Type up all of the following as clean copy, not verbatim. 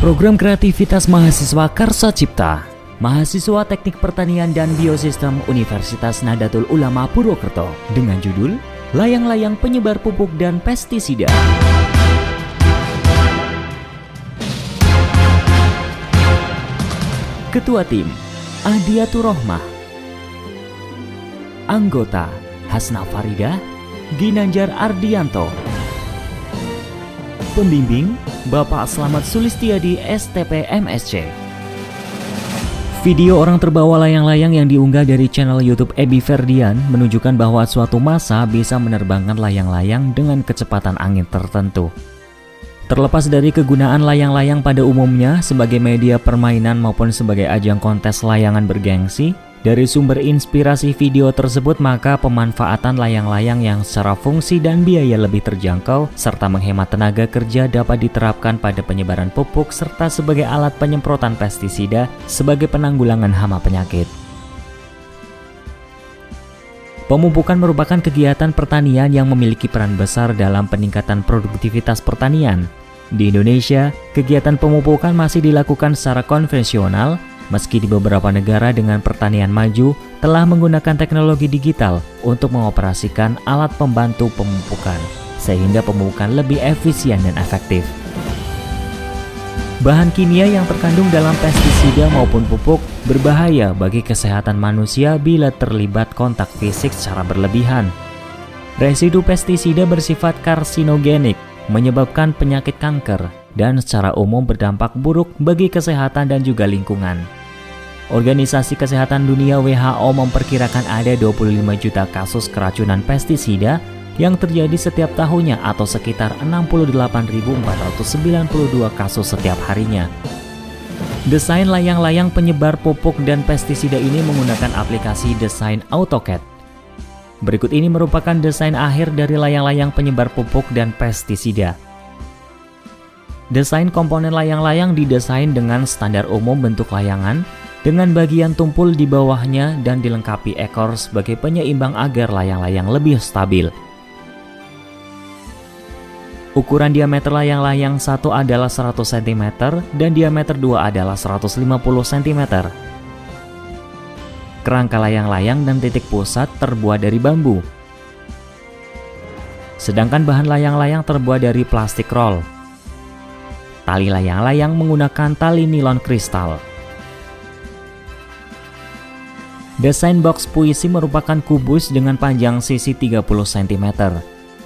Program kreativitas mahasiswa Karsa Cipta, mahasiswa Teknik Pertanian dan Biosistem Universitas Nahdlatul Ulama Purwokerto dengan judul Layang-layang penyebar pupuk dan pestisida. Ketua tim Adiatur Rohmah. Anggota Hasna Farida, Ginanjar Ardianto. Pembimbing Bapak Slamet Sulistiadi STP MSc. Video orang terbawa layang-layang yang diunggah dari channel YouTube Ebi Ferdian menunjukkan bahwa suatu massa bisa menerbangkan layang-layang dengan kecepatan angin tertentu. Terlepas dari kegunaan layang-layang pada umumnya sebagai media permainan maupun sebagai ajang kontes layangan bergengsi, dari sumber inspirasi video tersebut maka pemanfaatan layang-layang yang secara fungsi dan biaya lebih terjangkau serta menghemat tenaga kerja dapat diterapkan pada penyebaran pupuk serta sebagai alat penyemprotan pestisida sebagai penanggulangan hama penyakit. Pemupukan merupakan kegiatan pertanian yang memiliki peran besar dalam peningkatan produktivitas pertanian. Di Indonesia, kegiatan pemupukan masih dilakukan secara konvensional, meski di beberapa negara dengan pertanian maju telah menggunakan teknologi digital untuk mengoperasikan alat pembantu pemupukan, sehingga pemupukan lebih efisien dan efektif. Bahan kimia yang terkandung dalam pestisida maupun pupuk berbahaya bagi kesehatan manusia bila terlibat kontak fisik secara berlebihan. Residu pestisida bersifat karsinogenik, menyebabkan penyakit kanker, dan secara umum berdampak buruk bagi kesehatan dan juga lingkungan. Organisasi Kesehatan Dunia WHO memperkirakan ada 25 juta kasus keracunan pestisida yang terjadi setiap tahunnya atau sekitar 68.492 kasus setiap harinya. Desain layang-layang penyebar pupuk dan pestisida ini menggunakan aplikasi desain AutoCAD. Berikut ini merupakan desain akhir dari layang-layang penyebar pupuk dan pestisida. Desain komponen layang-layang didesain dengan standar umum bentuk layangan, dengan bagian tumpul di bawahnya dan dilengkapi ekor sebagai penyeimbang agar layang-layang lebih stabil. Ukuran diameter layang-layang 1 adalah 100 cm dan diameter 2 adalah 150 cm. Kerangka layang-layang dan titik pusat terbuat dari bambu. Sedangkan bahan layang-layang terbuat dari plastik roll. Tali layang-layang menggunakan tali nilon kristal. Desain box puisi merupakan kubus dengan panjang sisi 30 cm.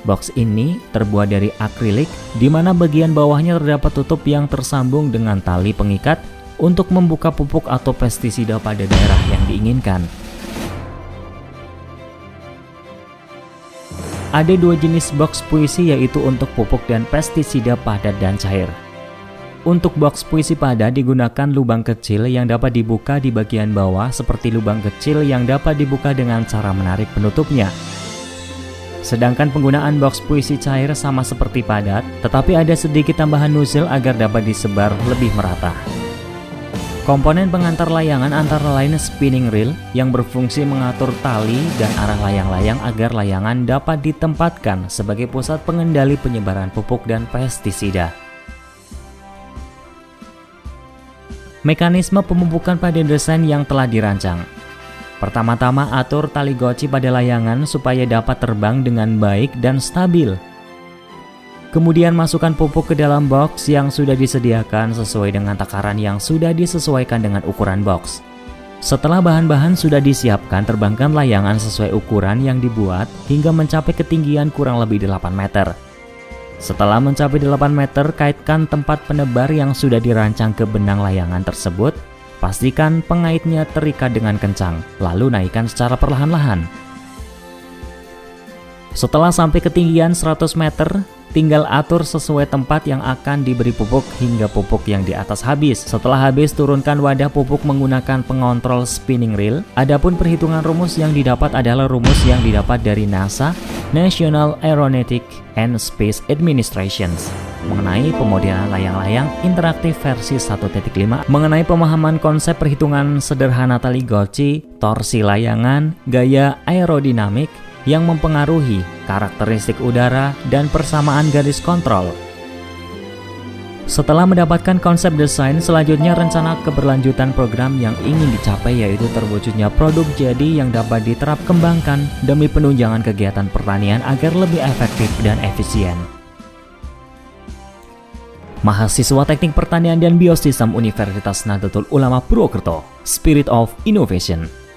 Box ini terbuat dari akrilik, di mana bagian bawahnya terdapat tutup yang tersambung dengan tali pengikat untuk membuka pupuk atau pestisida pada daerah yang diinginkan. Ada dua jenis box puisi, yaitu untuk pupuk dan pestisida padat dan cair. Untuk box puisi padat digunakan lubang kecil yang dapat dibuka di bagian bawah seperti lubang kecil yang dapat dibuka dengan cara menarik penutupnya. Sedangkan penggunaan box puisi cair sama seperti padat, tetapi ada sedikit tambahan nozzle agar dapat disebar lebih merata. Komponen pengantar layangan antara lain spinning reel yang berfungsi mengatur tali dan arah layang-layang agar layangan dapat ditempatkan sebagai pusat pengendali penyebaran pupuk dan pestisida. Mekanisme pemupukan pada desain yang telah dirancang. Pertama-tama atur tali goci pada layangan supaya dapat terbang dengan baik dan stabil. Kemudian masukkan pupuk ke dalam box yang sudah disediakan sesuai dengan takaran yang sudah disesuaikan dengan ukuran box. Setelah bahan-bahan sudah disiapkan, terbangkan layangan sesuai ukuran yang dibuat hingga mencapai ketinggian kurang lebih 8 meter. Setelah mencapai 8 meter, kaitkan tempat penebar yang sudah dirancang ke benang layangan tersebut. Pastikan pengaitnya terikat dengan kencang, lalu naikkan secara perlahan-lahan. Setelah sampai ketinggian 100 meter, tinggal atur sesuai tempat yang akan diberi pupuk hingga pupuk yang di atas habis. Setelah habis, turunkan wadah pupuk menggunakan pengontrol spinning reel. Adapun perhitungan rumus yang didapat adalah rumus yang didapat dari NASA, National Aeronautics and Space Administration, mengenai pemodelan layang-layang interaktif versi 1.5, mengenai pemahaman konsep perhitungan sederhana tali goci, torsi layangan, gaya aerodinamik yang mempengaruhi karakteristik udara dan persamaan garis kontrol. Setelah mendapatkan konsep desain, selanjutnya rencana keberlanjutan program yang ingin dicapai yaitu terwujudnya produk jadi yang dapat diterap kembangkan demi penunjangan kegiatan pertanian agar lebih efektif dan efisien. Mahasiswa Teknik Pertanian dan Biosistem Universitas Nahdlatul Ulama Purwokerto, Spirit of Innovation.